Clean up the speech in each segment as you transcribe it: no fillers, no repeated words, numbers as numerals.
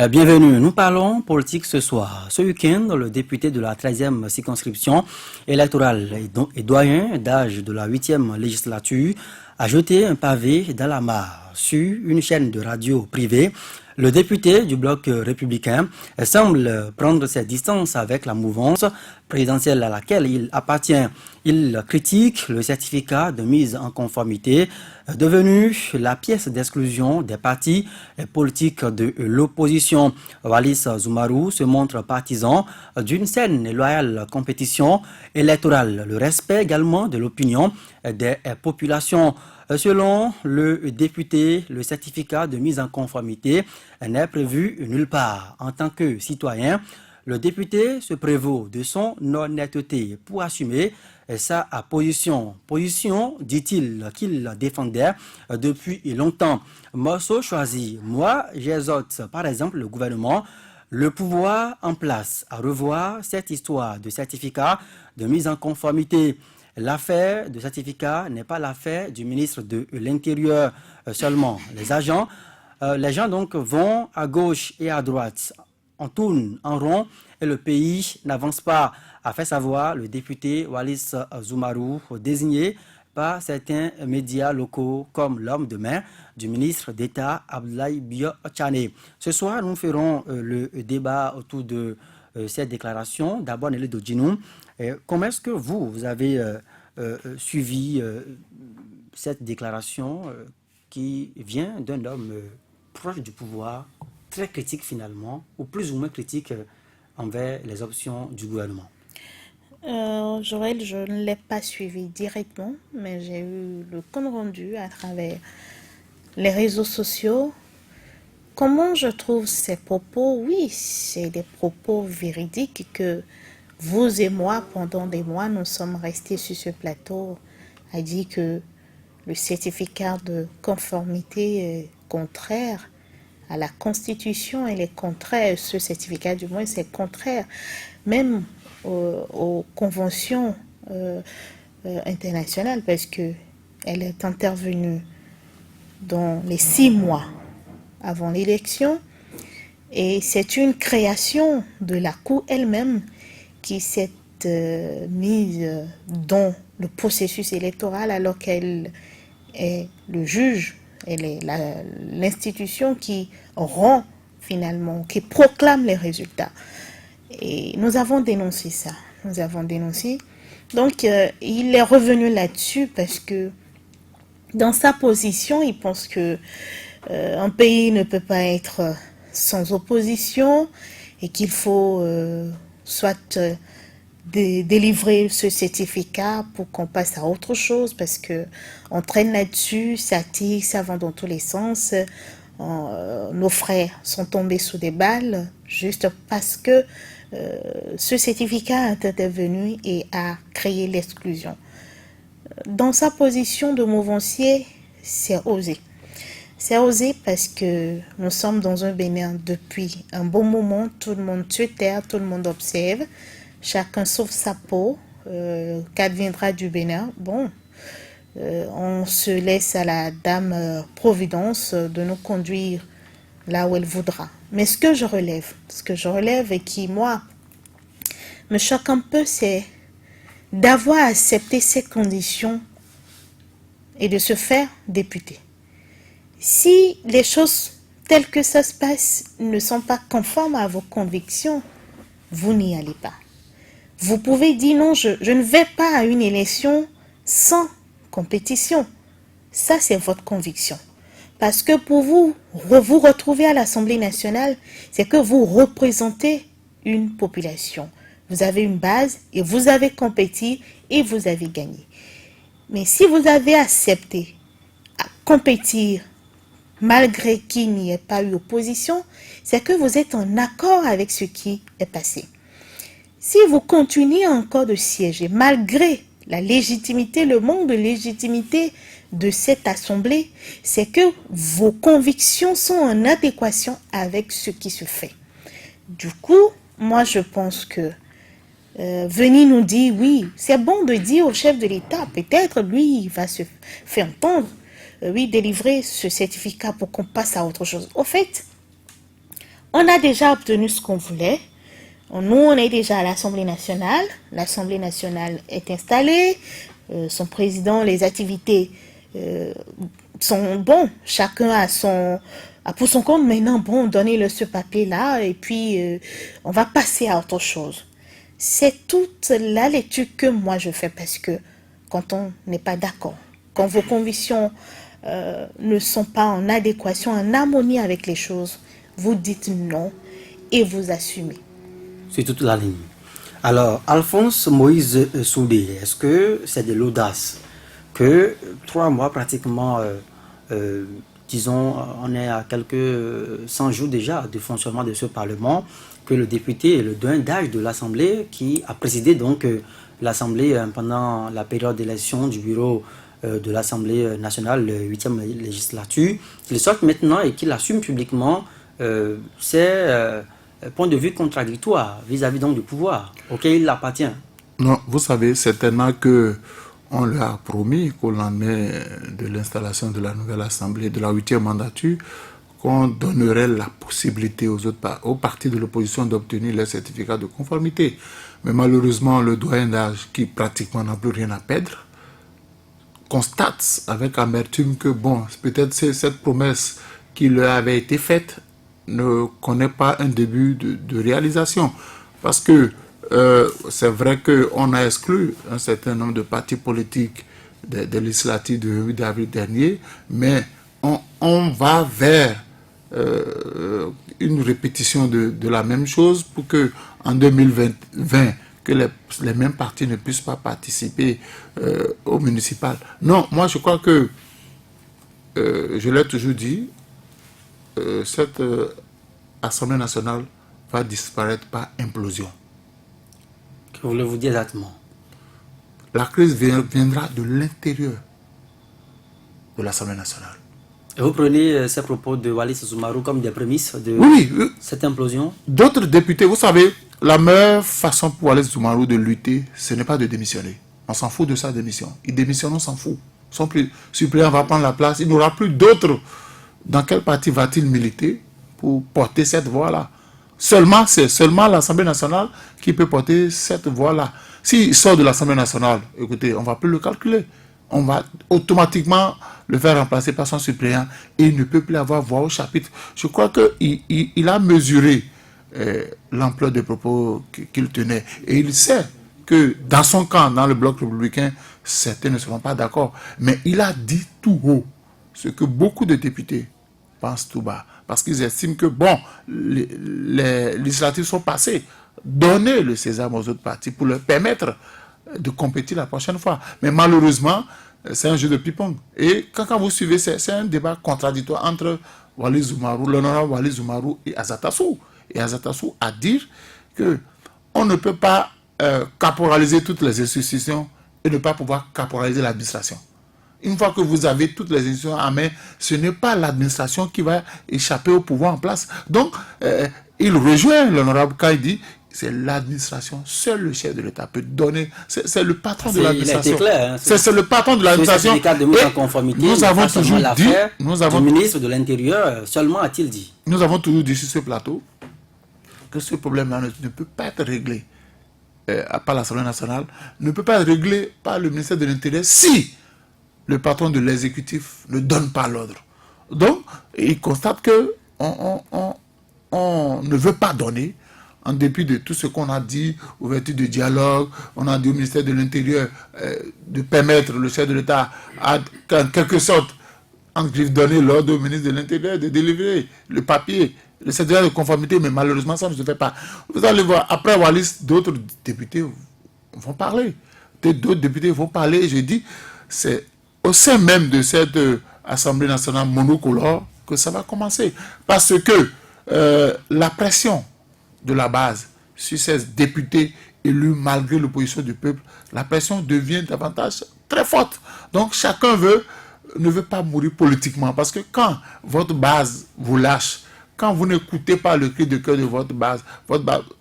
Bienvenue, nous parlons politique ce soir. Ce week-end, le député de la 13e circonscription électorale et doyen d'âge de la 8e législature a jeté un pavé dans la mare sur une chaîne de radio privée. Le député du bloc républicain semble prendre ses distances avec la mouvance présidentielle à laquelle il appartient. Il critique le certificat de mise en conformité devenu la pièce d'exclusion des partis politiques de l'opposition. Wallis Zoumarou se montre partisan d'une saine et loyale compétition électorale, le respect également de l'opinion des populations. Selon le député, le certificat de mise en conformité n'est prévu nulle part. En tant que citoyen, le député se prévaut de son honnêteté pour assumer sa position. Position, dit-il, qu'il défendait depuis longtemps. Morceau choisi. Moi, j'exhorte par exemple le gouvernement, le pouvoir en place à revoir cette histoire de certificat de mise en conformité. L'affaire de certificat n'est pas l'affaire du ministre de l'Intérieur seulement. Les gens donc vont à gauche et à droite. On tourne en rond et le pays n'avance pas, a fait savoir le député Wallis Zoumarou, désigné par certains médias locaux comme l'homme de main du ministre d'État Abdoulaye Bio Tchane. Ce soir, nous ferons le débat autour de cette déclaration. D'abord, Nelly Dodjinou, comment est-ce que vous avez suivi cette déclaration qui vient d'un homme proche du pouvoir, très critique finalement, ou plus ou moins critique envers les options du gouvernement? Joël, je ne l'ai pas suivi directement, mais j'ai eu le compte rendu à travers les réseaux sociaux. Comment je trouve ces propos? Oui, c'est des propos véridiques que vous et moi, pendant des mois, nous sommes restés sur ce plateau à dire que le certificat de conformité est contraire à la Constitution. Elle est contraire, ce certificat du moins, c'est contraire même aux conventions internationales parce que elle est intervenue dans les 6 mois avant l'élection et c'est une création de la Cour elle-même qui s'est mise dans le processus électoral alors qu'elle est le juge, elle est l'institution qui rend finalement, qui proclame les résultats. Et nous avons dénoncé ça. Nous avons dénoncé. Donc, il est revenu là-dessus parce que dans sa position, il pense que un pays ne peut pas être sans opposition et qu'il faut soit délivrer ce certificat pour qu'on passe à autre chose parce que on traîne là-dessus, ça tire, ça va dans tous les sens. Nos frères sont tombés sous des balles juste parce que ce certificat est intervenu et a créé l'exclusion. Dans sa position de mouvancier, c'est osé. C'est osé parce que nous sommes dans un Bénin depuis un bon moment. Tout le monde se terre, tout le monde observe. Chacun sauve sa peau. Qu'adviendra du Bénin? Bon, on se laisse à la dame Providence de nous conduire là où elle voudra. Mais ce que je relève et qui, moi, me choque un peu, c'est d'avoir accepté ces conditions et de se faire député. Si les choses telles que ça se passe ne sont pas conformes à vos convictions, vous n'y allez pas. Vous pouvez dire non, je ne vais pas à une élection sans compétition. Ça, c'est votre conviction. Parce que pour vous retrouver à l'Assemblée nationale, c'est que vous représentez une population. Vous avez une base et vous avez compéti et vous avez gagné. Mais si vous avez accepté à compétir malgré qu'il n'y ait pas eu opposition, c'est que vous êtes en accord avec ce qui est passé. Si vous continuez encore de siéger malgré la légitimité, le manque de légitimité de cette assemblée, c'est que vos convictions sont en adéquation avec ce qui se fait. Du coup, moi je pense que venir nous dire, oui, c'est bon de dire au chef de l'État, peut-être lui, il va se faire entendre, oui, délivrer ce certificat pour qu'on passe à autre chose. Au fait, On a déjà obtenu ce qu'on voulait. Nous, on est déjà à l'Assemblée nationale. L'Assemblée nationale est installée. Son président, les activités sont bons. Chacun a pour son compte maintenant, bon, donnez-le ce papier-là et puis on va passer à autre chose. C'est toute la lecture que moi je fais parce que quand on n'est pas d'accord, quand vos convictions ne sont pas en adéquation, en harmonie avec les choses, vous dites non et vous assumez. Sur toute la ligne. Alors, Alphonse Moïse Soudé, est-ce que c'est de l'audace que 3 mois pratiquement, disons, on est à quelques 100 jours déjà de fonctionnement de ce Parlement, que le député, le doyen d'âge de l'Assemblée, qui a présidé donc l'Assemblée pendant la période d'élection du bureau de l'Assemblée nationale, le 8e législature, qu'il sorte maintenant et qu'il assume publiquement ses points de vue contradictoires vis-à-vis donc du pouvoir auquel il appartient. Non, vous savez certainement que on leur a promis qu'au lendemain de l'installation de la nouvelle Assemblée, de la 8e mandature, qu'on donnerait la possibilité aux partis de l'opposition d'obtenir leur certificat de conformité. Mais malheureusement, le doyen d'âge, qui pratiquement n'a plus rien à perdre, constate avec amertume que, bon, peut-être cette promesse qui leur avait été faite ne connaît pas un début de réalisation. Parce que c'est vrai qu'on a exclu un certain nombre de partis politiques des législatives de 8 avril dernier, mais on va vers une répétition de la même chose pour que en 2020 que les mêmes partis ne puissent pas participer au municipal. Non, moi je crois que je l'ai toujours dit, cette Assemblée nationale va disparaître par implosion. Que voulez-vous dire exactement? La crise viendra de l'intérieur de l'Assemblée nationale. Et vous prenez ces propos de Wallis Soumarou comme des prémices de cette implosion? D'autres députés, vous savez, la meilleure façon pour Wallis Soumarou de lutter, ce n'est pas de démissionner. On s'en fout de sa démission. Il démissionne, on s'en fout. Son suppléant va prendre la place. Il n'aura plus d'autres. Dans quel parti va-t-il militer pour porter cette voix-là? C'est seulement l'Assemblée nationale qui peut porter cette voix-là. S'il sort de l'Assemblée nationale, écoutez, on ne va plus le calculer. On va automatiquement le faire remplacer par son suppléant et il ne peut plus avoir voix au chapitre. Je crois qu'il a mesuré l'ampleur des propos qu'il tenait et il sait que dans son camp, dans le bloc républicain, certains ne seront pas d'accord. Mais il a dit tout haut ce que beaucoup de députés pensent tout bas. Parce qu'ils estiment que, bon, les législatives sont passées. Donnez le sésame aux autres partis pour leur permettre de compétir la prochaine fois. Mais malheureusement, c'est un jeu de ping-pong. Et quand vous suivez, c'est un débat contradictoire entre Wallis Soumarou, l'honorable Wallis Soumarou et Azata Sow. Et Azata Sow a dit qu'on ne peut pas caporaliser toutes les institutions et ne pas pouvoir caporaliser l'administration. Une fois que vous avez toutes les institutions en main, ce n'est pas l'administration qui va échapper au pouvoir en place. Donc, il rejoint l'honorable quand il dit c'est l'administration, seul le chef de l'État peut donner, c'est le patron de l'administration. Clair, hein, c'est le patron de l'administration. Nous avons toujours dit, le ministre de l'Intérieur seulement a-t-il dit. Nous avons toujours dit sur ce plateau que ce problème-là ne peut pas être réglé par l'Assemblée nationale, ne peut pas être réglé par le ministère de l'Intérieur si le patron de l'exécutif ne donne pas l'ordre. Donc, il constate que on ne veut pas donner, en dépit de tout ce qu'on a dit, ouverture de dialogue, on a dit au ministère de l'Intérieur de permettre le chef de l'État à, en quelque sorte, donner l'ordre au ministre de l'Intérieur de délivrer le papier, le certificat de conformité, mais malheureusement, ça ne se fait pas. Vous allez voir, après Wallis, d'autres députés vont parler. D'autres députés vont parler, je dis, c'est au sein même de cette Assemblée nationale monocolore que ça va commencer. Parce que la pression de la base sur ces députés élus malgré l'opposition du peuple, la pression devient davantage très forte. Donc chacun ne veut pas mourir politiquement. Parce que quand votre base vous lâche, quand vous n'écoutez pas le cri de cœur de votre base,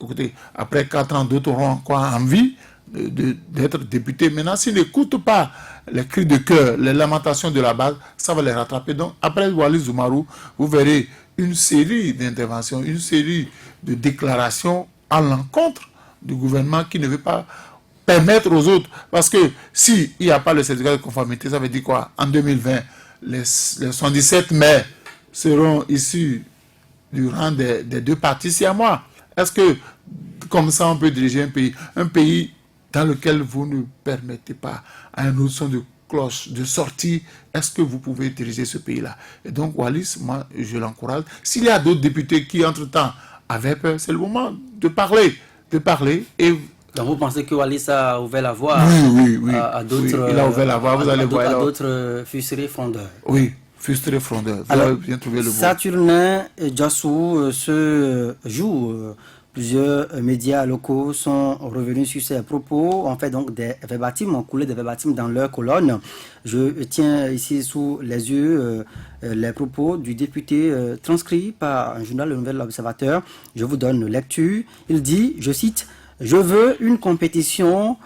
écoutez, après 4 ans, d'autres auront encore envie d'être députés. Maintenant, s'ils n'écoutent pas les cris de cœur, les lamentations de la base, ça va les rattraper. Donc, après Wallis Soumarou, vous verrez une série d'interventions, une série de déclarations à l'encontre du gouvernement qui ne veut pas permettre aux autres. Parce que s'il n'y a pas le certificat de conformité, ça veut dire quoi? En 2020, les 77 maires seront issus du rang des deux partis siamois. Est-ce que, comme ça, on peut diriger un pays? Un pays dans lequel vous ne permettez pas à un autre son de cloche de sortir, est-ce que vous pouvez diriger ce pays-là? Et donc, Wallis, moi, je l'encourage. S'il y a d'autres députés qui, entre-temps, avaient peur, c'est le moment de parler et... Donc vous pensez que Wallis a ouvert la voie oui, à d'autres... Oui, il a ouvert la voie, vous allez voir. À d'autres frustrés frondeurs. Oui, frustrés frondeurs. Vous Alors, avez bien trouvé le mot. Saturnin Djassou ce jour, plusieurs médias locaux sont revenus sur ces propos, ont fait donc des verbatims, ont coulé des verbatims dans leur colonne. Je tiens ici sous les yeux les propos du député transcrits par un journal, le Nouvel Observateur. Je vous donne lecture. Il dit, je cite, « Je veux une compétition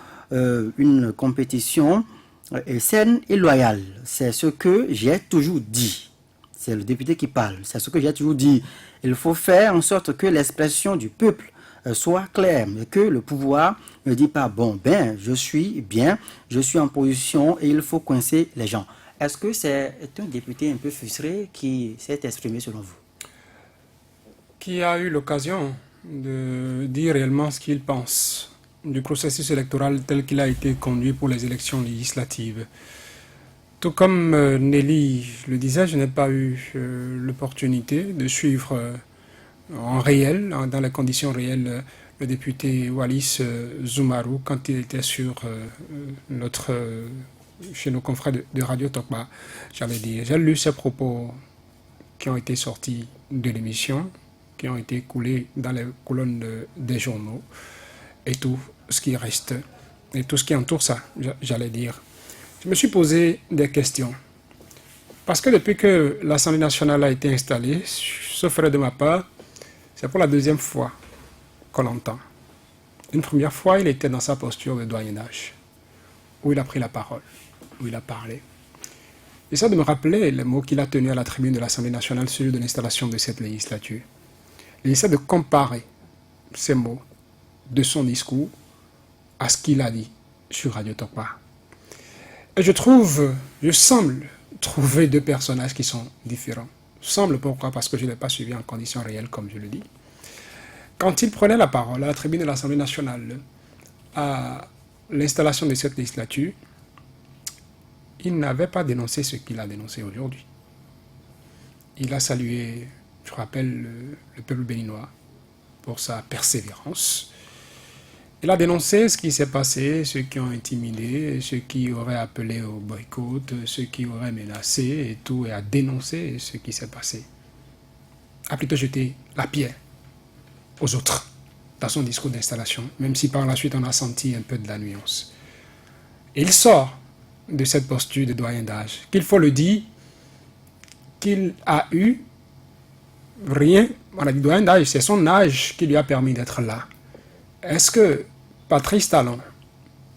saine et loyale. C'est ce que j'ai toujours dit. » C'est le député qui parle. C'est ce que j'ai toujours dit. Il faut faire en sorte que l'expression du peuple soit claire, mais que le pouvoir ne dit pas, bon, ben, je suis en position et il faut coincer les gens. Est-ce que c'est un député un peu frustré qui s'est exprimé selon vous? Qui a eu l'occasion de dire réellement ce qu'il pense du processus électoral tel qu'il a été conduit pour les élections législatives. Tout comme Nelly le disait, je n'ai pas eu l'opportunité de suivre en réel, dans les conditions réelles, le député Wallis Zoumarou quand il était chez nos confrères de Radio Tokba. J'avais dit, j'ai lu ses propos qui ont été sortis de l'émission, qui ont été coulés dans les colonnes des journaux, et tout ce qui reste, et tout ce qui entoure ça, j'allais dire. Je me suis posé des questions. Parce que depuis que l'Assemblée nationale a été installée, sauf erreur de ma part, c'est pour la deuxième fois qu'on l'entend. Une première fois, il était dans sa posture de doyenage, où il a pris la parole, où il a parlé. J'essaie de me rappeler les mots qu'il a tenus à la tribune de l'Assemblée nationale sur de l'installation de cette législature. J'essaie de comparer ces mots de son discours à ce qu'il a dit sur Radio Tokba. Et je semble trouver deux personnages qui sont différents. Semble pourquoi? Parce que je ne l'ai pas suivi en conditions réelles, comme je le dis. Quand il prenait la parole à la tribune de l'Assemblée nationale, à l'installation de cette législature, il n'avait pas dénoncé ce qu'il a dénoncé aujourd'hui. Il a salué, je rappelle, le peuple béninois pour sa persévérance. Il a dénoncé ce qui s'est passé, ceux qui ont intimidé, ceux qui auraient appelé au boycott, ceux qui auraient menacé et tout, et a dénoncé ce qui s'est passé. A plutôt jeté la pierre aux autres dans son discours d'installation, même si par la suite on a senti un peu de la nuance. Et il sort de cette posture de doyen d'âge, qu'il faut le dire, qu'il a eu rien, on a dit doyen d'âge, c'est son âge qui lui a permis d'être là. Est-ce que Patrice Talon,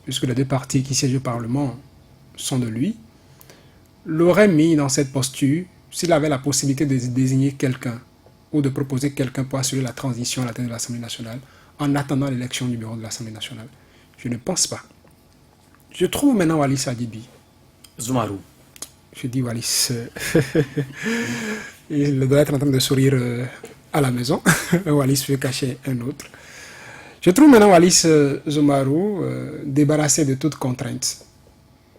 puisque les deux partis qui siègent au Parlement sont de lui, l'aurait mis dans cette posture s'il avait la possibilité de désigner quelqu'un ou de proposer quelqu'un pour assurer la transition à la tête de l'Assemblée nationale en attendant l'élection du bureau de l'Assemblée nationale? Je ne pense pas. Je trouve maintenant Wallis Adibi. Zoumarou. Je dis Wallis. Il doit être en train de sourire à la maison. Wallis veut cacher un autre. Je trouve maintenant Wallis Zoumarou débarrassé de toute contrainte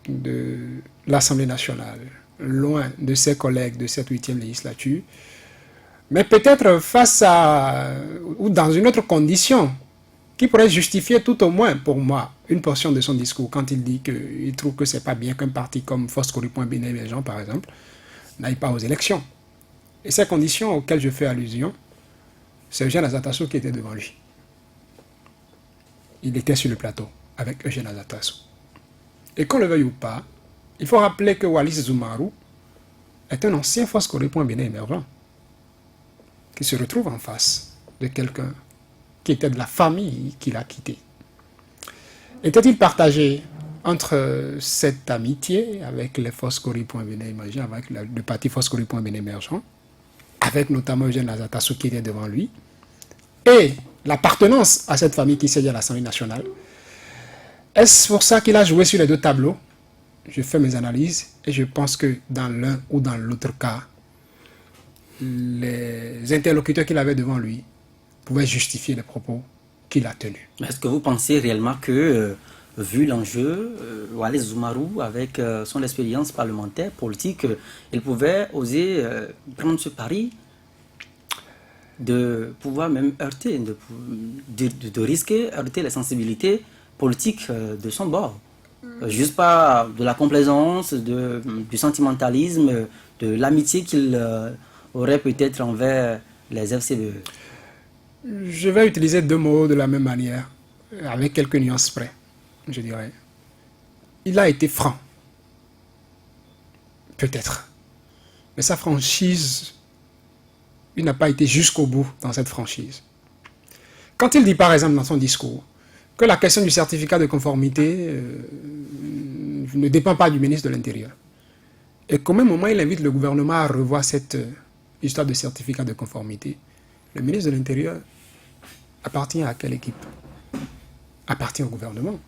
de l'Assemblée nationale, loin de ses collègues de cette 8e législature, mais peut-être face à, ou dans une autre condition, qui pourrait justifier tout au moins, pour moi, une portion de son discours, quand il dit qu'il trouve que ce n'est pas bien qu'un parti comme Foscori.Bénin Émergent, par exemple, n'aille pas aux élections. Et ces conditions auxquelles je fais allusion, c'est Eugène Azatasso qui était devant lui. Il était sur le plateau avec Eugène Azatasso. Et qu'on le veuille ou pas, il faut rappeler que Wallis Zoumarou est un ancien Foscori.Bénin Émergent qui se retrouve en face de quelqu'un qui était de la famille qu'il a quitté. Était-il partagé entre cette amitié avec les Foscori.Bénin Émergent, avec le parti Foscori.Bénin Émergent, avec notamment Eugène Lazatassou qui était devant lui, et l'appartenance à cette famille qui siège à l'Assemblée nationale, est-ce pour ça qu'il a joué sur les deux tableaux? Je fais mes analyses et je pense que dans l'un ou dans l'autre cas, les interlocuteurs qu'il avait devant lui pouvaient justifier les propos qu'il a tenus. Est-ce que vous pensez réellement que, vu l'enjeu, Wallace Oumarou, avec son expérience parlementaire, politique, il pouvait oser prendre ce pari de pouvoir même heurter, de risquer heurter les sensibilités politiques de son bord? Juste pas de la complaisance, du sentimentalisme, de l'amitié qu'il aurait peut-être envers les FCBE. Je vais utiliser deux mots de la même manière, avec quelques nuances près, je dirais. Il a été franc, peut-être. Mais sa franchise, il n'a pas été jusqu'au bout dans cette franchise. Quand il dit par exemple dans son discours que la question du certificat de conformité ne dépend pas du ministre de l'Intérieur, et qu'au même moment il invite le gouvernement à revoir cette histoire de certificat de conformité, le ministre de l'Intérieur appartient à quelle équipe? Appartient au gouvernement.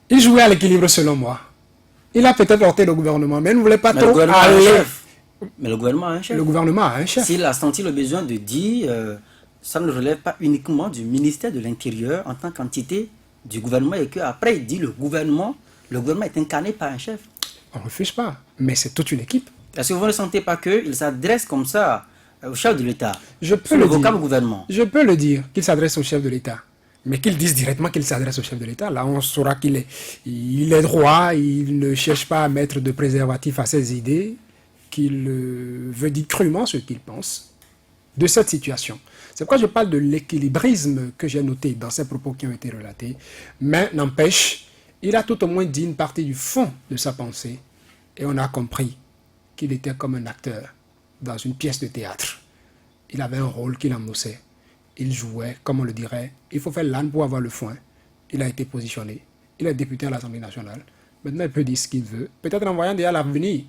Il jouait à l'équilibre selon moi. Il a peut-être porté le gouvernement, mais il ne voulait pas trop aller. Mais le gouvernement a un chef. Le gouvernement a un chef. S'il a senti le besoin de dire, ça ne relève pas uniquement du ministère de l'Intérieur en tant qu'entité du gouvernement, et qu'après il dit le gouvernement est incarné par un chef. On ne refuse pas, mais c'est toute une équipe. Est-ce que vous ne sentez pas qu'il s'adresse comme ça au chef de l'État? Je peux le vocable dire. Gouvernement. Je peux le dire qu'il s'adresse au chef de l'État. Mais qu'il dise directement qu'il s'adresse au chef de l'État, là on saura qu'il est droit, il ne cherche pas à mettre de préservatif à ses idées, qu'il veut dire crûment ce qu'il pense de cette situation. C'est pourquoi je parle de l'équilibrisme que j'ai noté dans ces propos qui ont été relatés. Mais n'empêche, il a tout au moins dit une partie du fond de sa pensée. Et on a compris qu'il était comme un acteur dans une pièce de théâtre. Il avait un rôle qu'il endossait. Il jouait, comme on le dirait. Il faut faire l'âne pour avoir le foin. Il a été positionné. Il est député à l'Assemblée nationale. Maintenant, il peut dire ce qu'il veut. Peut-être en voyant déjà l'avenir.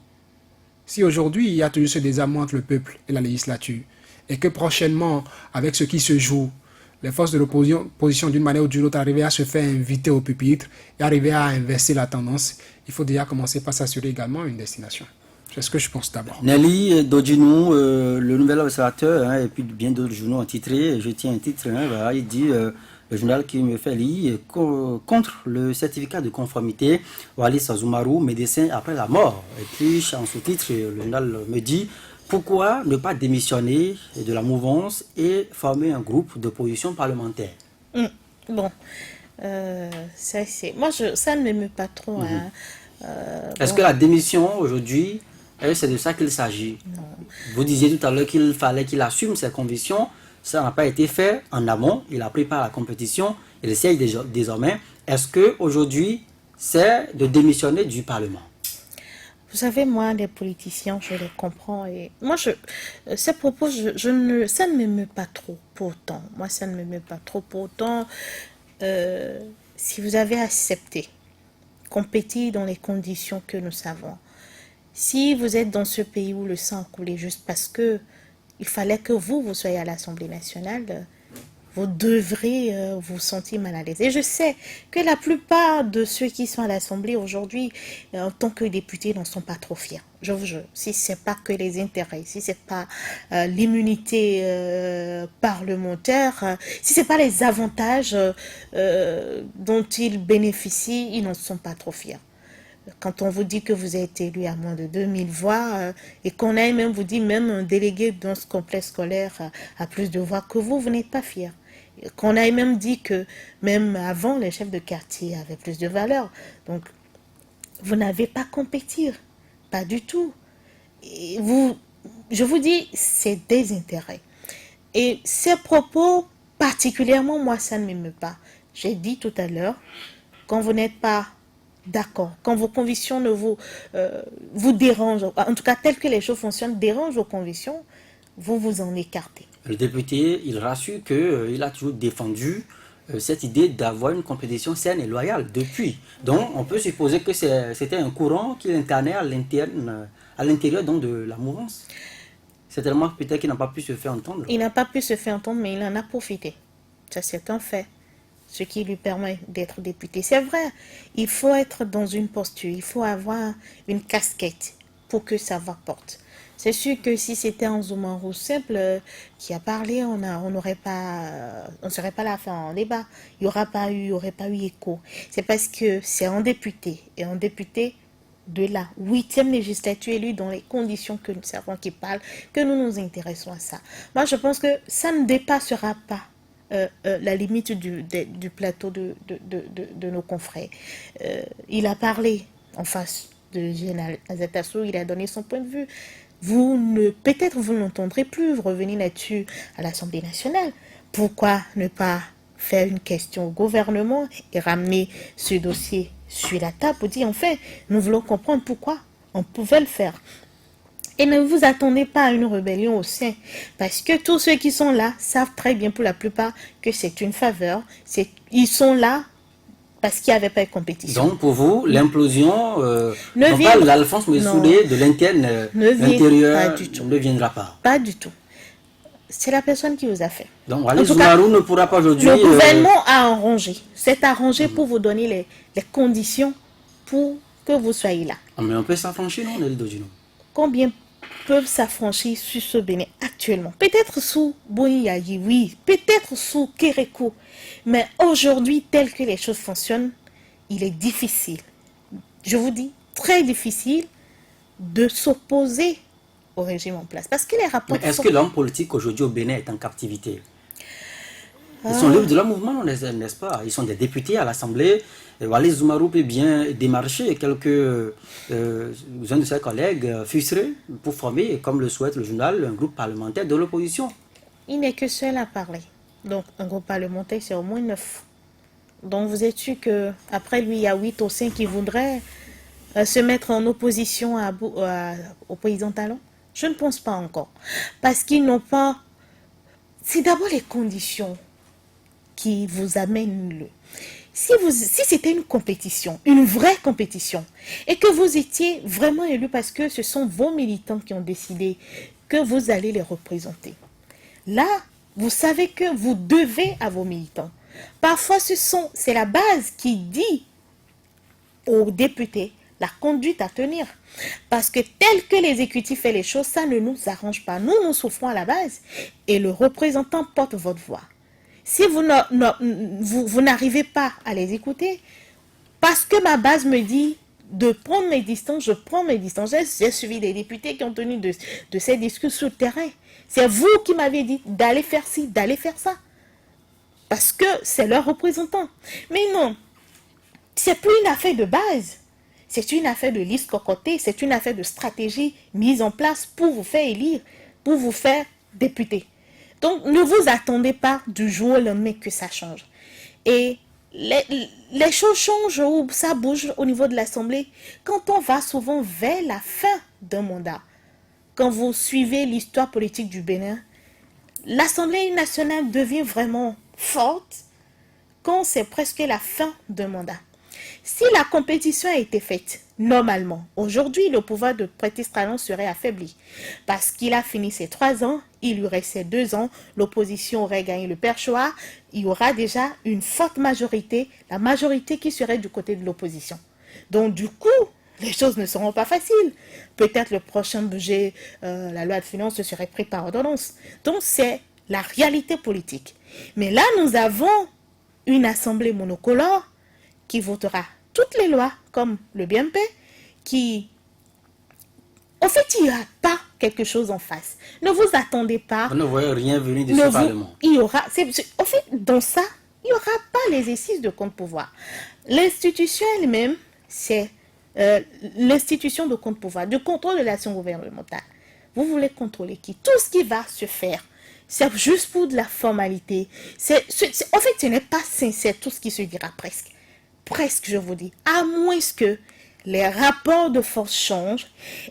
Si aujourd'hui, il y a toujours ce désamour entre le peuple et la législature, et que prochainement, avec ce qui se joue, les forces de l'opposition, d'une manière ou d'une autre, arriver à se faire inviter au pupitre et arriver à inverser la tendance, il faut déjà commencer par s'assurer également une destination. C'est ce que je pense d'abord. Nelly Dodjinou, le Nouvel Observateur, et puis bien d'autres journaux ont titré, je tiens un titre, voilà, il dit, le journal qui me fait lire, contre le certificat de conformité, Wallace Oumarou, médecin après la mort. Et puis, en sous-titre, le journal me dit, pourquoi ne pas démissionner de la mouvance et former un groupe d'opposition parlementaire? Bon, ça ne m'émeut pas trop. Est-ce que la démission aujourd'hui, c'est de ça qu'il s'agit? Vous disiez tout à l'heure qu'il fallait qu'il assume ses convictions. Ça n'a pas été fait en amont. Il a pris part à la compétition. Il essaye désormais. Est-ce qu'aujourd'hui, c'est de démissionner du Parlement? Vous savez, moi, les politiciens, je les comprends. Et moi, ces propos, ça ne m'émeut pas trop pour autant. Moi, ça ne m'émeut pas trop pour autant. Si vous avez accepté, compétir dans les conditions que nous savons, si vous êtes dans ce pays où le sang a coulé juste parce que il fallait que vous soyez à l'Assemblée nationale, vous devrez vous sentir mal à l'aise. Et je sais que la plupart de ceux qui sont à l'Assemblée aujourd'hui, en tant que députés, n'en sont pas trop fiers. Je vous jure, si ce n'est pas que les intérêts, si ce n'est pas l'immunité parlementaire, si ce n'est pas les avantages dont ils bénéficient, ils n'en sont pas trop fiers. Quand on vous dit que vous avez été élu à moins de 2000 voix et qu'on a même, vous dit même un délégué dans ce complexe scolaire a plus de voix que vous n'êtes pas fier. Qu'on a même dit que même avant, les chefs de quartier avaient plus de valeur. Donc, vous n'avez pas à compétir. Pas du tout. Et je vous dis, c'est des intérêts. Et ces propos, particulièrement, moi, ça ne m'émeut pas. J'ai dit tout à l'heure, quand vous n'êtes pas d'accord, quand vos convictions ne vous dérangent, en tout cas, tel que les choses fonctionnent, dérangent vos convictions, vous vous en écartez. Le député, il rassure qu'il a toujours défendu cette idée d'avoir une compétition saine et loyale depuis. Donc, on peut supposer que c'était un courant qu'il incarnait à l'intérieur donc, de la mouvance. C'est tellement peut-être qu'il n'a pas pu se faire entendre. Il n'a pas pu se faire entendre, mais il en a profité. Ça, c'est un fait. Ce qui lui permet d'être député. C'est vrai, il faut être dans une posture, il faut avoir une casquette pour que ça rapporte. C'est sûr que si c'était un Zoumarou simple qui a parlé, on n'aurait pas, on serait pas là à faire un débat. Il n'y aurait pas eu écho. C'est parce que c'est un député, et un député de la 8e législature élue dans les conditions que nous savons qu'il parle, que nous nous intéressons à ça. Moi, je pense que ça ne dépassera pas la limite du plateau de nos confrères. Il a parlé en face de Général Azatassou, il a donné son point de vue. Peut-être vous n'entendrez plus revenir là-dessus à l'Assemblée nationale. Pourquoi ne pas faire une question au gouvernement et ramener ce dossier sur la table pour dire, enfin, nous voulons comprendre pourquoi on pouvait le faire. Et ne vous attendez pas à une rébellion au sein, parce que tous ceux qui sont là savent très bien pour la plupart que c'est une faveur. Ils sont là parce qu'il n'y avait pas de compétition. Donc pour vous, l'implosion, Ne vient- l'Alphonse Messoudé de l'intérieur ne viendra pas. Pas du tout. C'est la personne qui vous a fait. Donc En tout cas, Zoumarou ne pourra pas aujourd'hui... le gouvernement a arrangé. C'est arrangé pour vous donner les conditions pour que vous soyez là. Mais on peut s'affranchir, non, Nelly Dodino? Combien peuvent s'affranchir sur ce Bénin actuellement? Peut-être sous Bouniayi, oui. Peut-être sous Kérékou. Mais aujourd'hui, tel que les choses fonctionnent, il est difficile. Je vous dis, très difficile de s'opposer au régime en place. Parce que les rapports... Mais est-ce que l'homme politique aujourd'hui au Bénin est en captivité? Ils sont libres de leur mouvement, n'est-ce pas? Ils sont des députés à l'Assemblée. Walid Zoumarou peut bien démarcher uns de ses collègues fuserés pour former, comme le souhaite le journal, un groupe parlementaire de l'opposition. Il n'est que seul à parler. Donc, un groupe parlementaire, c'est au moins 9. Donc, vous êtes sûr qu'après lui, il y a 8 ou 5 qui voudraient se mettre en opposition au président Talon? Je ne pense pas encore. Parce qu'ils n'ont pas... C'est d'abord les conditions qui vous amènent le... Si c'était une compétition, une vraie compétition, et que vous étiez vraiment élu parce que ce sont vos militants qui ont décidé que vous allez les représenter, là, vous savez que vous devez à vos militants. Parfois, c'est la base qui dit aux députés la conduite à tenir. Parce que tel que l'exécutif fait les choses, ça ne nous arrange pas. Nous souffrons à la base et le représentant porte votre voix. Si vous n'arrivez pas à les écouter, parce que ma base me dit de prendre mes distances, je prends mes distances. J'ai suivi des députés qui ont tenu de ces discours sur le terrain. C'est vous qui m'avez dit d'aller faire ci, d'aller faire ça. Parce que c'est leur représentant. Mais non, c'est plus une affaire de base. C'est une affaire de liste cocotée, c'est une affaire de stratégie mise en place pour vous faire élire, pour vous faire député. Donc, ne vous attendez pas du jour au lendemain que ça change. Et les choses changent ou ça bouge au niveau de l'Assemblée quand on va souvent vers la fin d'un mandat. Quand vous suivez l'histoire politique du Bénin, l'Assemblée nationale devient vraiment forte quand c'est presque la fin d'un mandat. Si la compétition a été faite normalement, aujourd'hui, le pouvoir de Prêté Talon serait affaibli. Parce qu'il a fini ses 3 ans, il lui restait 2 ans, l'opposition aurait gagné le perchoir, il y aura déjà une forte majorité, la majorité qui serait du côté de l'opposition. Donc du coup, les choses ne seront pas faciles. Peut-être le prochain budget, la loi de finances serait pris par ordonnance. Donc c'est la réalité politique. Mais là, nous avons une assemblée monocolore qui votera toutes les lois, comme le BMP, qui... En fait, il n'y a pas quelque chose en face. Ne vous attendez pas... Vous ne voyez rien venir de ce Parlement. Il y aura... En fait, dans ça, il n'y aura pas l'exercice de contre-pouvoir. L'institution elle-même, c'est l'institution de contre-pouvoir, de contrôle de l'action gouvernementale. Vous voulez contrôler qui? Tout ce qui va se faire, c'est juste pour de la formalité. En fait, ce n'est pas sincère tout ce qui se dira presque. Presque, je vous dis. À moins que les rapports de force changent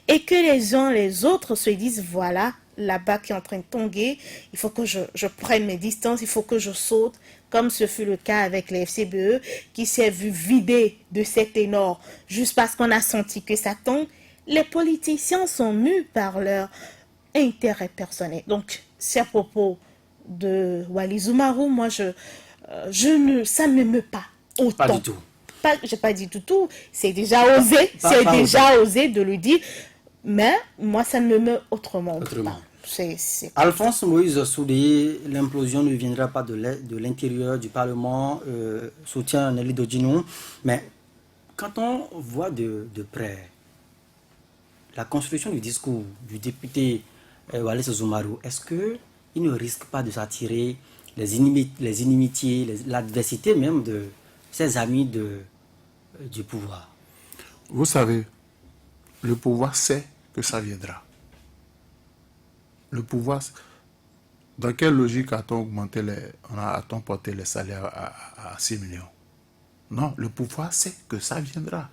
et que les uns les autres se disent, voilà, là-bas qui est en train de tanguer, il faut que je prenne mes distances, il faut que je saute, comme ce fut le cas avec les FCBE, qui s'est vu vider de cet ténor juste parce qu'on a senti que ça tangue. Les politiciens sont mus par leur intérêt personnel. Donc, ces propos de Wally Zoumarou, moi, ça ne m'émeut pas autant. Pas du tout. J'ai pas dit tout, c'est déjà osé, osé de le dire, mais moi, ça ne m'émeut autrement. Pas. Alphonse Moïse Soudé, l'implosion ne viendra pas de l'intérieur du Parlement, soutient Nelly Dodino, mais quand on voit de près la construction du discours du député Wallace Zoumarou, est-ce qu'il ne risque pas de s'attirer les inimitiés, l'adversité même de ses amis du pouvoir? Vous savez, le pouvoir sait que ça viendra. Le pouvoir, dans quelle logique a-t-on porté les salaires à 6 millions? Non, le pouvoir sait que ça viendra.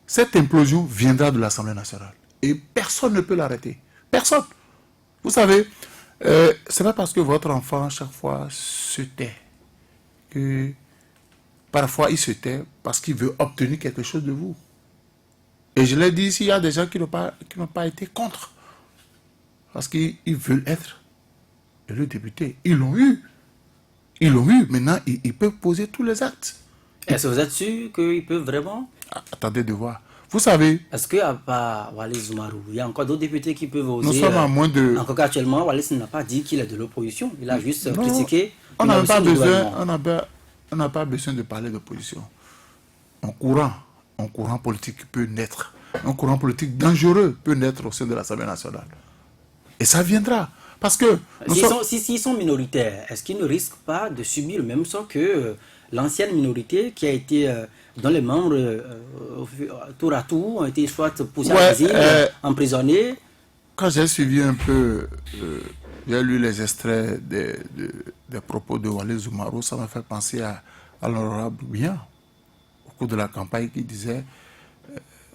Cette implosion viendra de l'Assemblée nationale. Et personne ne peut l'arrêter. Personne. Vous savez, c'est pas parce que votre enfant, chaque fois, se tait que parfois il se tait parce qu'il veut obtenir quelque chose de vous. Et je l'ai dit ici, il y a des gens qui n'ont pas été contre. Parce qu'ils veulent être le député. Ils l'ont eu. Ils l'ont eu. Maintenant, ils peuvent poser tous les actes. Est-ce que vous êtes sûr qu'ils peuvent vraiment? Attendez de voir. Vous savez... Est-ce qu'à part Wallace Zoumarou, il y a encore d'autres députés qui peuvent oser? Nous sommes à moins de... Encore qu'actuellement, Wallace n'a pas dit qu'il est de l'opposition. Il a juste critiqué... On n'a pas besoin de parler d'opposition. Un courant politique peut naître. Un courant politique dangereux peut naître au sein de l'Assemblée nationale. Et ça viendra. Parce que... S'ils sont minoritaires, est-ce qu'ils ne risquent pas de subir le même sort que l'ancienne minorité qui a été... dont les membres, tour à tour, ont été soit poussés à l'exil, emprisonnés? Quand j'ai suivi un peu... j'ai lu les extraits des propos de Wallace Zoumarou, ça m'a fait penser à l'honorable Bien, au cours de la campagne, qui disait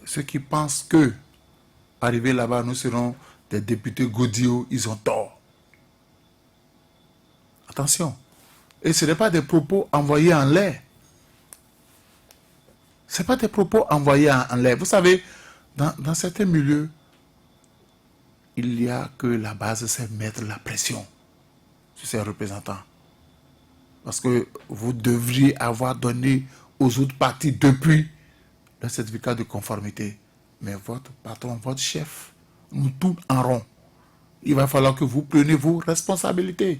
ceux qui pensent que arriver là-bas, nous serons des députés godillots, ils ont tort. Attention. Et ce n'est pas des propos envoyés en l'air. Ce n'est pas des propos envoyés en l'air. Vous savez, dans certains milieux, il y a que la base, c'est mettre la pression sur ses représentants. Parce que vous devriez avoir donné aux autres partis depuis le certificat de conformité. Mais votre patron, votre chef, nous tourne en rond. Il va falloir que vous preniez vos responsabilités.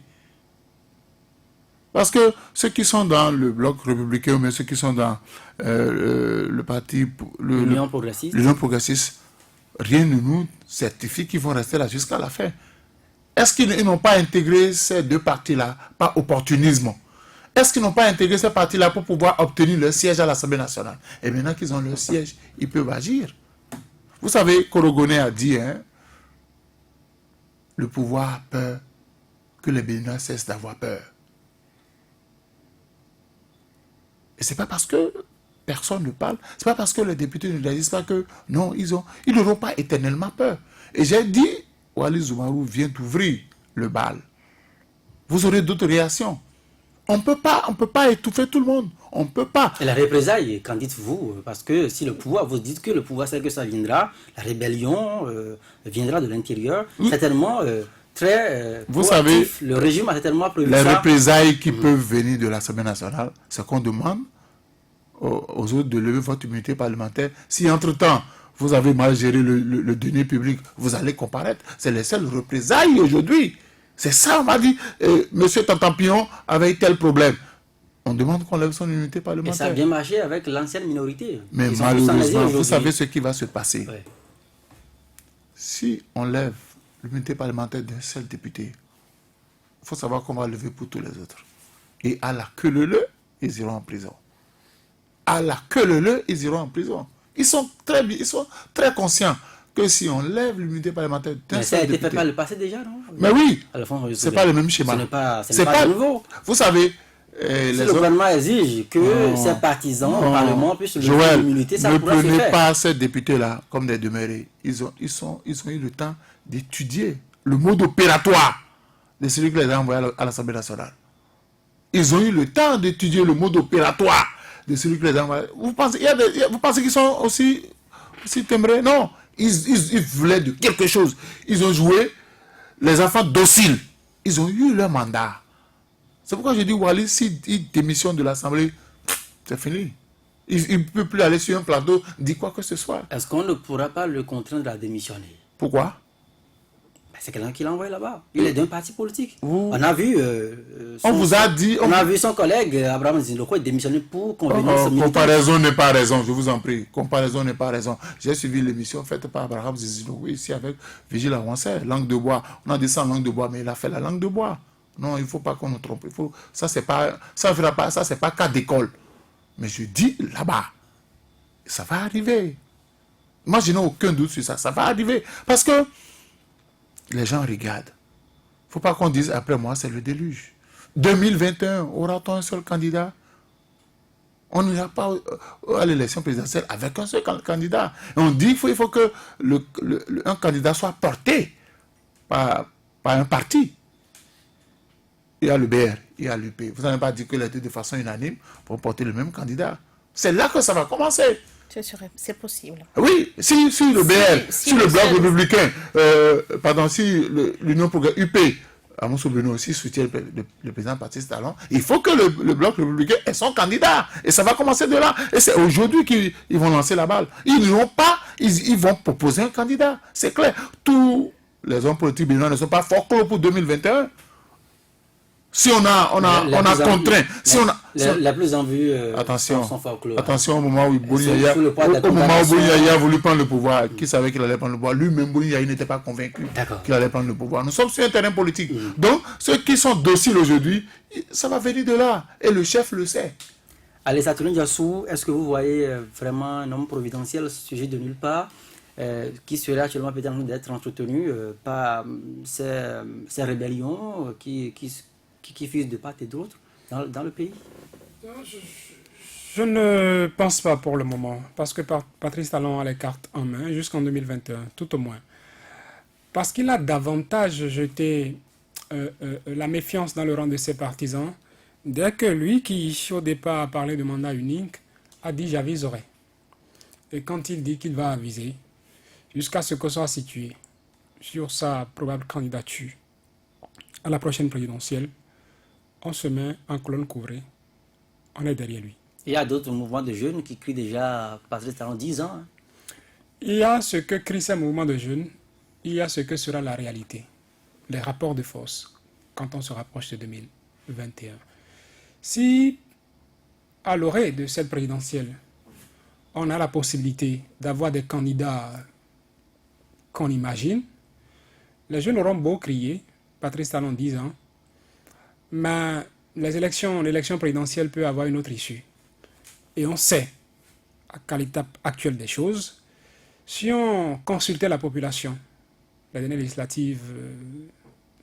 Parce que ceux qui sont dans le bloc républicain, mais ceux qui sont dans le parti... L'Union progressiste, rien ne nous certifie qu'ils vont rester là jusqu'à la fin. Est-ce qu'ils n'ont pas intégré ces deux partis-là par opportunisme? Est-ce qu'ils n'ont pas intégré ces partis-là pour pouvoir obtenir leur siège à l'Assemblée nationale? Et maintenant qu'ils ont leur siège, ils peuvent agir. Vous savez, Korogoné a dit, le pouvoir a peur que les Béninois cessent d'avoir peur. Et c'est pas parce que personne ne parle, c'est pas parce que les députés ne disent pas que non, ils n'auront pas éternellement peur. Et j'ai dit, Wallace Zoumarou vient d'ouvrir le bal. Vous aurez d'autres réactions. On ne peut pas étouffer tout le monde. On ne peut pas. Et la représailles, qu'en dites-vous? Parce que si le pouvoir, vous dites que le pouvoir sait que ça viendra, la rébellion viendra de l'intérieur, certainement très vous proactif. Savez, le régime a certainement prévu les ça. Les représailles qui peuvent venir de l'Assemblée nationale, c'est qu'on demande aux autres de lever votre immunité parlementaire. Si entre-temps, vous avez mal géré le denier public, vous allez comparaître. C'est les seules représailles aujourd'hui. C'est ça, on m'a dit, monsieur Tantampion avait tel problème. On demande qu'on lève son immunité parlementaire. Et ça a bien marché avec l'ancienne minorité. Mais malheureusement, vous savez ce qui va se passer. Ouais. Si on lève l'immunité parlementaire d'un seul député, il faut savoir qu'on va lever pour tous les autres. Et à la queue leu, ils iront en prison. À la queue leu, ils iront en prison. Ils sont très conscients que si on lève l'immunité parlementaire d'un seul député... Ça a été fait par le passé déjà, non? Mais oui, c'est pas le même schéma. Ce n'est pas nouveau. Vous savez... si le gouvernement exige que ses partisans au Parlement puissent lever l'immunité, ça pourrait se faire. Ne prenez pas ces députés-là comme des demeurés. Ils ont eu le temps d'étudier le mode opératoire de celui qui les a envoyés à l'Assemblée nationale. Ils ont eu le temps d'étudier le mode opératoire de celui qui les a envoyés. Vous pensez qu'ils sont aussi timbrés? Non. Ils voulaient de quelque chose. Ils ont joué les enfants dociles, ils ont eu leur mandat. C'est pourquoi je dis, Wali, s'il démissionne de l'Assemblée, c'est fini. Il ne peut plus aller sur un plateau, dire quoi que ce soit. Est-ce qu'on ne pourra pas le contraindre à démissionner? Pourquoi? C'est quelqu'un qui l'a envoyé là-bas. Il est d'un parti politique. Vous- On a vu. On vous a dit... On a vu son collègue Abraham Zinloko démissionner pour convenir ce militant. Comparaison n'est pas raison, je vous en prie. Comparaison n'est pas raison. J'ai suivi l'émission faite par Abraham Zizino, ici avec Vigile Avancé, langue de bois. On a dit ça en langue de bois, mais il a fait la langue de bois. Non, il ne faut pas qu'on nous trompe. Ça, c'est pas, ça fera pas, ça, c'est pas cas d'école. Mais je dis là-bas, ça va arriver. Moi, je n'ai aucun doute sur ça. Ça va arriver. Parce que les gens regardent. Il ne faut pas qu'on dise après moi, c'est le déluge. 2021, aura-t-on un seul candidat? On n'ira pas à l'élection présidentielle avec un seul candidat. Et on dit qu'il faut que un candidat soit porté par un parti. Il y a le BR, il y a l'UP. Vous n'avez pas dit qu'il était de façon unanime pour porter le même candidat. C'est là que ça va commencer. C'est possible. Oui, si le BR, si le bloc républicain, si l'Union progressiste, UP, Amoussou Beno aussi soutient le président Patrice Talon, il faut que le bloc républicain ait son candidat. Et ça va commencer de là. Et c'est aujourd'hui qu'ils vont lancer la balle. Ils n'ont pas, ils vont proposer un candidat. C'est clair. Tous les hommes politiques béninois ne sont pas folklore pour 2021. Si on a contraint, si on a... La plus en vue, attention, son folklore. attention au moment où Boni Yaya a voulu prendre le pouvoir, qui savait qu'il allait prendre le pouvoir, lui-même Boni Yaya n'était pas convaincu qu'il allait prendre le pouvoir. Nous sommes sur un terrain politique. Donc, ceux qui sont dociles aujourd'hui, ça va venir de là. Et le chef le sait. Allez, Saturne Diassou, est-ce que vous voyez vraiment un homme providentiel sujet de nulle part qui serait actuellement peut-être d'être entretenu par ces rébellions qui fusent de part et d'autre dans le pays? Je ne pense pas pour le moment, parce que Patrice Talon a les cartes en main jusqu'en 2021, tout au moins. Parce qu'il a davantage jeté la méfiance dans le rang de ses partisans, dès que lui, qui au départ a parlé de mandat unique, a dit « j'aviserai ». Et quand il dit qu'il va aviser, jusqu'à ce que soit situé sur sa probable candidature à la prochaine présidentielle, on se met en colonne couvrée, on est derrière lui. Il y a d'autres mouvements de jeunes qui crient déjà Patrice Talon 10 ans. Il y a ce que crient ces mouvements de jeunes, il y a ce que sera la réalité, les rapports de force, quand on se rapproche de 2021. Si, à l'orée de cette présidentielle, on a la possibilité d'avoir des candidats qu'on imagine, les jeunes auront beau crier, Patrice Talon 10 ans, mais l'élection présidentielle peut avoir une autre issue. Et on sait, qu'à l'étape actuelle des choses, si on consultait la population, les dernières législatives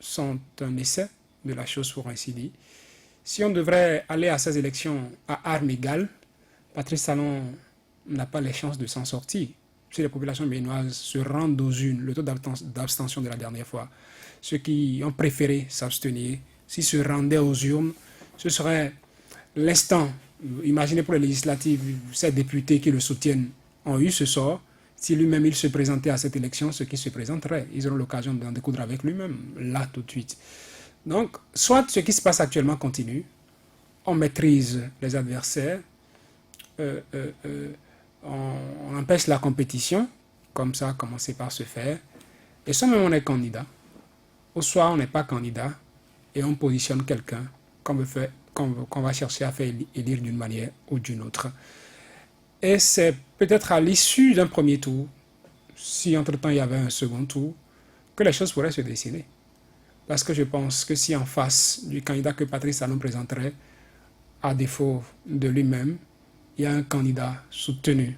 sont un essai de la chose pour ainsi dire. Si on devrait aller à ces élections à armes égales, Patrice Talon n'a pas les chances de s'en sortir. Si les populations béninoises se rendent aux urnes, le taux d'abstention de la dernière fois, ceux qui ont préféré s'abstenir, s'ils se rendaient aux urnes, ce serait l'instant. Imaginez pour les législatives, ces députés qui le soutiennent ont eu ce sort. Si lui-même il se présentait à cette élection, ceux qui se présenteraient, ils auront l'occasion d'en découdre avec lui-même, là tout de suite. Donc, soit ce qui se passe actuellement continue, on maîtrise les adversaires, on empêche la compétition, comme ça a commencé par se faire, et soit même on est candidat, ou soit on n'est pas candidat, et on positionne quelqu'un qu'on va chercher à faire élire d'une manière ou d'une autre. Et c'est peut-être à l'issue d'un premier tour, si entre-temps il y avait un second tour, que les choses pourraient se dessiner. Parce que je pense que si en face du candidat que Patrice Talon présenterait, à défaut de lui-même, il y a un candidat soutenu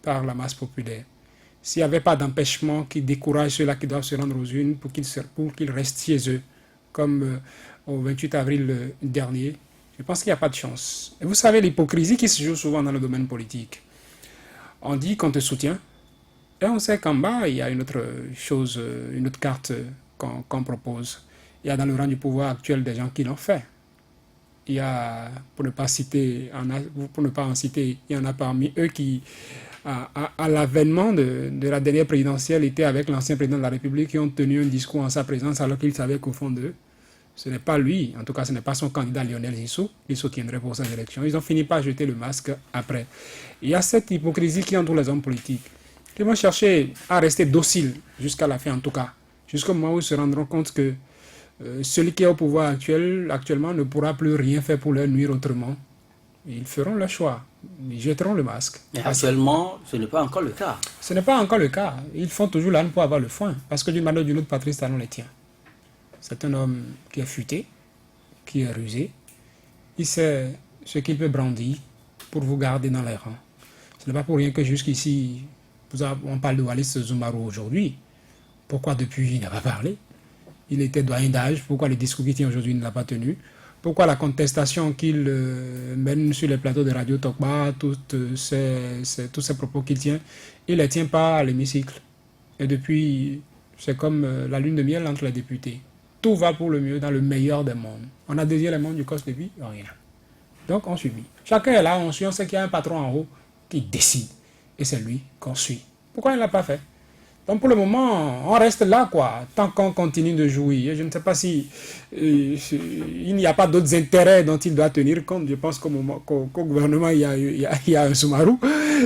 par la masse populaire, s'il n'y avait pas d'empêchement qui décourage ceux-là qui doivent se rendre aux urnes pour qu'ils restent chez eux, comme au 28 avril dernier, je pense qu'il n'y a pas de chance. Et vous savez, l'hypocrisie qui se joue souvent dans le domaine politique. On dit qu'on te soutient, et on sait qu'en bas, il y a une autre chose, une autre carte qu'on propose. Il y a dans le rang du pouvoir actuel des gens qui l'ont fait. Il y a, pour ne pas en citer, il y en a parmi eux qui à l'avènement de la dernière présidentielle était avec l'ancien président de la République qui ont tenu un discours en sa présence alors qu'ils savaient qu'au fond d'eux, ce n'est pas lui, en tout cas ce n'est pas son candidat Lionel Zissou qui soutiendrait pour ces élections. Ils ont fini par jeter le masque après. Il y a cette hypocrisie qui entoure les hommes politiques, qui vont chercher à rester dociles jusqu'à la fin en tout cas, jusqu'au moment où ils se rendront compte que celui qui est au pouvoir actuellement ne pourra plus rien faire pour leur nuire autrement. Ils feront le choix, ils jetteront le masque. Mais actuellement, ce n'est pas encore le cas. Ce n'est pas encore le cas. Ils font toujours l'âne pour avoir le foin, parce que d'une manière ou d'une autre, Patrice Talon les tient. C'est un homme qui est futé, qui est rusé. Il sait ce qu'il peut brandir pour vous garder dans les rangs. Ce n'est pas pour rien que jusqu'ici, on parle de Wallis Zumarou aujourd'hui. Pourquoi depuis il n'a pas parlé? Il était doyen d'âge. Pourquoi le discours qu'il tient aujourd'hui ne l'a pas tenu? Pourquoi la contestation qu'il mène sur les plateaux de Radio Tokba, tous ces propos qu'il tient, il ne les tient pas à l'hémicycle. Et depuis, c'est comme la lune de miel entre les députés. Tout va pour le mieux dans le meilleur des mondes. On a désiré les mondes du COS depuis rien. Donc on subit. Chacun est là, on suit, on sait qu'il y a un patron en haut qui décide. Et c'est lui qu'on suit. Pourquoi il ne l'a pas fait? Donc pour le moment, on reste là, quoi, tant qu'on continue de jouir. Je ne sais pas si il n'y a pas d'autres intérêts dont il doit tenir compte. Je pense qu'au gouvernement, il y a un Soumarou.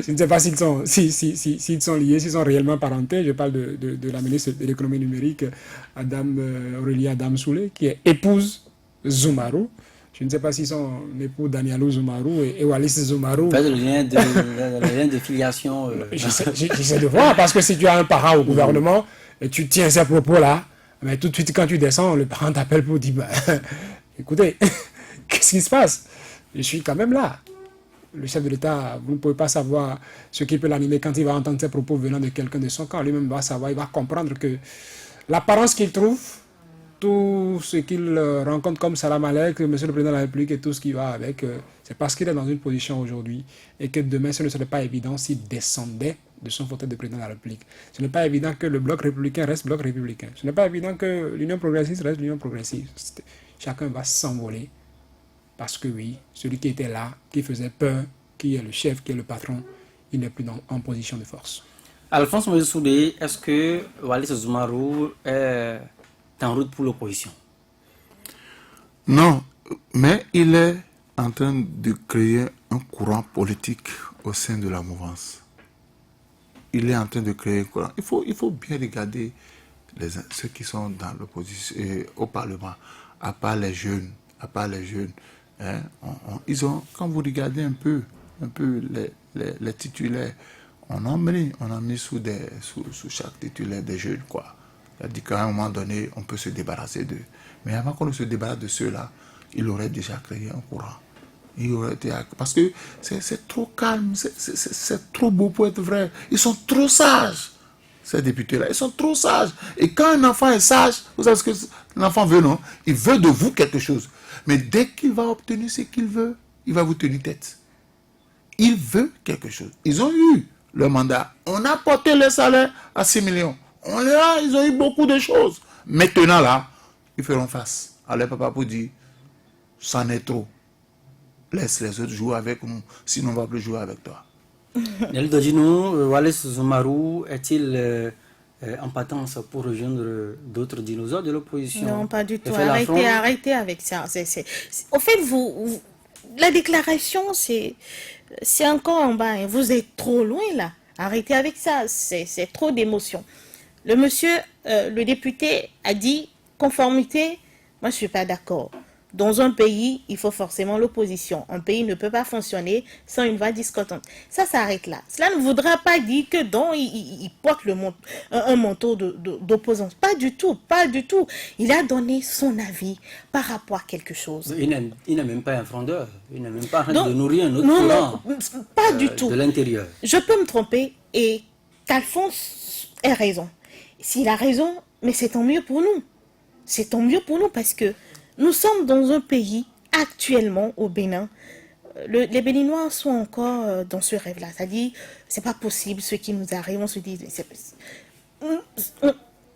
Je ne sais pas s'ils sont liés, s'ils sont réellement parentés. Je parle de la ministre de l'économie numérique, Aurélie Adam Soulé, qui est épouse Soumarou. Je ne sais pas s'ils sont époux Danielou Zumarou et Wallis Zumarou. Pas le lien de filiation. J'essaie de voir, parce que si tu as un parent au gouvernement et tu tiens ces propos-là, mais tout de suite quand tu descends, le parent t'appelle pour dire écoutez, qu'est-ce qui se passe? Je suis quand même là. Le chef de l'État, vous ne pouvez pas savoir ce qui peut l'animer quand il va entendre ces propos venant de quelqu'un de son camp. Lui-même va savoir, il va comprendre que l'apparence qu'il trouve, tout ce qu'il rencontre comme Salam Alek, Monsieur le Président de la République et tout ce qui va avec, c'est parce qu'il est dans une position aujourd'hui et que demain ce ne serait pas évident s'il descendait de son fauteuil de Président de la République. Ce n'est pas évident que le bloc républicain reste bloc républicain. Ce n'est pas évident que l'Union progressiste reste l'Union progressiste. Chacun va s'envoler parce que oui, celui qui était là, qui faisait peur, qui est le chef, qui est le patron, il n'est plus en position de force. Alphonse Moïse Soudé, est-ce que Wallis Zumarou est en route pour l'opposition? Non, mais il est en train de créer un courant politique au sein de la mouvance. Il est en train de créer un courant. Il faut bien regarder ceux qui sont dans l'opposition au Parlement, à part les jeunes. Hein, ils ont, quand vous regardez un peu les titulaires, on a mis sous chaque titulaire des jeunes, quoi. C'est-à-dire qu'à un moment donné, on peut se débarrasser d'eux. Mais avant qu'on ne se débarrasse de ceux-là, il aurait déjà créé un courant. Il aurait été... Parce que c'est trop calme, c'est trop beau pour être vrai. Ils sont trop sages, ces députés-là. Ils sont trop sages. Et quand un enfant est sage, vous savez ce que l'enfant veut, non? Il veut de vous quelque chose. Mais dès qu'il va obtenir ce qu'il veut, il va vous tenir tête. Il veut quelque chose. Ils ont eu le mandat. On a porté le salaire à 6 millions. On est là, ils ont eu beaucoup de choses. Maintenant, là, ils feront face à leur papa pour dire, c'en est trop. Laisse les autres jouer avec nous, sinon on ne va plus jouer avec toi. Nelly Dodjinou, Wallis Zumarou est-il en patence pour rejoindre d'autres dinosaures de l'opposition? Non, pas du tout. Arrêtez avec ça. Au fait, la déclaration, c'est encore en bas. Vous êtes trop loin, là. Arrêtez avec ça. C'est trop d'émotion. Le monsieur, le député, a dit conformité. Moi, je ne suis pas d'accord. Dans un pays, il faut forcément l'opposition. Un pays ne peut pas fonctionner sans une voix discordante. Ça s'arrête là. Cela ne voudra pas dire que il porte un manteau d'opposant. Pas du tout, pas du tout. Il a donné son avis par rapport à quelque chose. Il n'est même pas un frondeur. Il n'est même pas en train de nourrir un autre courant. Non, pas du tout. De l'intérieur. Je peux me tromper et qu'Alphonse ait raison. S'il a raison, mais c'est tant mieux pour nous. C'est tant mieux pour nous parce que nous sommes dans un pays, actuellement, au Bénin. Les Béninois sont encore dans ce rêve-là. C'est-à-dire, c'est pas possible ce qui nous arrive. On se dit,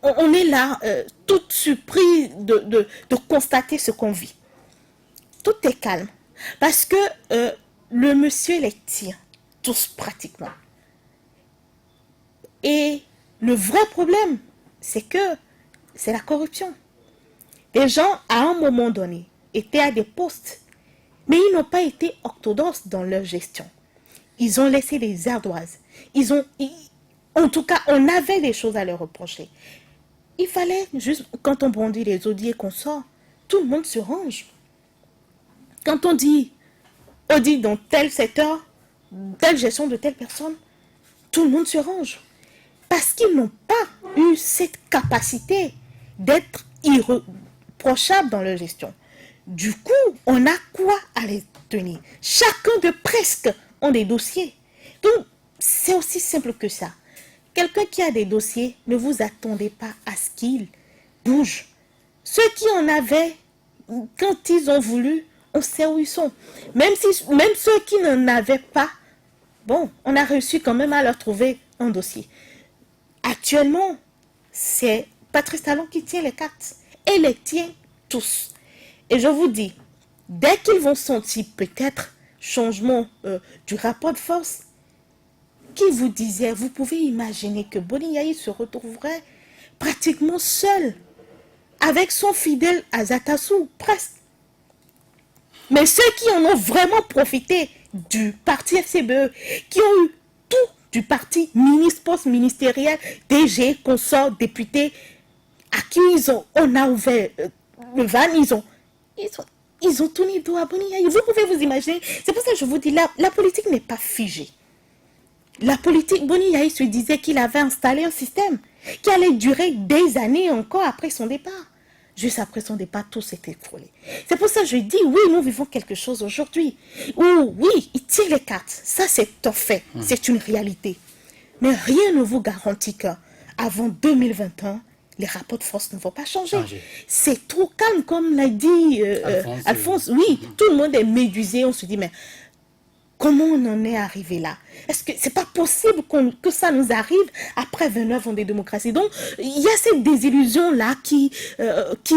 on est là, tout surpris de constater ce qu'on vit. Tout est calme. Parce que le monsieur les tient, tous pratiquement. Et le vrai problème, c'est la corruption. Des gens, à un moment donné, étaient à des postes, mais ils n'ont pas été orthodoxes dans leur gestion. Ils ont laissé des ardoises. En tout cas, on avait des choses à leur reprocher. Il fallait juste, quand on brandit les audits et qu'on sort, tout le monde se range. Quand on dit audit dans tel secteur, telle gestion de telle personne, tout le monde se range. Parce qu'ils n'ont pas eu cette capacité d'être irréprochables dans leur gestion. Du coup, on a quoi à les tenir? Chacun de presque ont des dossiers. Donc, c'est aussi simple que ça. Quelqu'un qui a des dossiers, ne vous attendez pas à ce qu'il bouge. Ceux qui en avaient, quand ils ont voulu, on sait où ils sont. Même ceux qui n'en avaient pas, bon, on a réussi quand même à leur trouver un dossier. Actuellement, c'est Patrice Talon qui tient les cartes. Et les tient tous. Et je vous dis, dès qu'ils vont sentir peut-être changement du rapport de force, qui vous disait, vous pouvez imaginer que Boni Yayi se retrouverait pratiquement seul avec son fidèle Azatassou, presque. Mais ceux qui en ont vraiment profité du parti FCBE, qui ont eu tout du parti ministre, poste ministériel, DG, consort, député, à qui on a ouvert le van, ils ont tourné le dos à Boni Yayi. Vous pouvez vous imaginer. C'est pour ça que je vous dis, la politique n'est pas figée. La politique, Boni Yayi se disait qu'il avait installé un système qui allait durer des années encore après son départ. Juste après son départ, tout s'est écroulé. C'est pour ça que je dis, oui, nous vivons quelque chose aujourd'hui. Où, oui, il tire les cartes. Ça, c'est un fait. C'est une réalité. Mais rien ne vous garantit qu'avant 2021, les rapports de force ne vont pas changer. C'est trop calme, comme l'a dit Alphonse. Oui, tout le monde est médusé. On se dit, mais comment on en est arrivé là? Est-ce que c'est pas possible que ça nous arrive après 29 ans de démocratie? Donc, il y a cette désillusion-là qui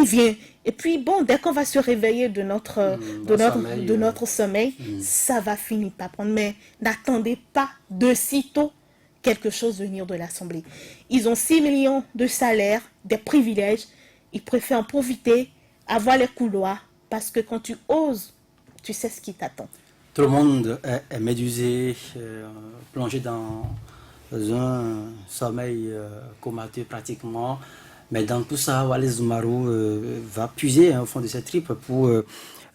vient. Et puis, bon, dès qu'on va se réveiller de notre sommeil, ça va finir par prendre. Mais n'attendez pas de sitôt quelque chose venir de l'Assemblée. Ils ont 6 millions de salaires, des privilèges. Ils préfèrent en profiter, avoir les couloirs, parce que quand tu oses, tu sais ce qui t'attend. Tout le monde est médusé, plongé dans un sommeil comateux pratiquement. Mais dans tout ça, Wallace Oumarou va puiser au fond de ses tripes pour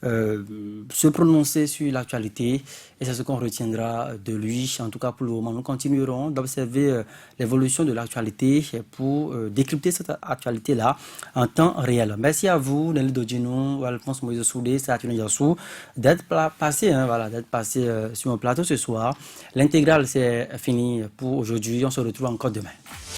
se prononcer sur l'actualité. Et c'est ce qu'on retiendra de lui. En tout cas, pour le moment, nous continuerons d'observer l'évolution de l'actualité pour décrypter cette actualité-là en temps réel. Merci à vous, Nelly Dodjinou, Alphonse Moïse Soudé, Saatune Yassou, d'être passé sur mon plateau ce soir. L'intégrale, c'est fini pour aujourd'hui. On se retrouve encore demain.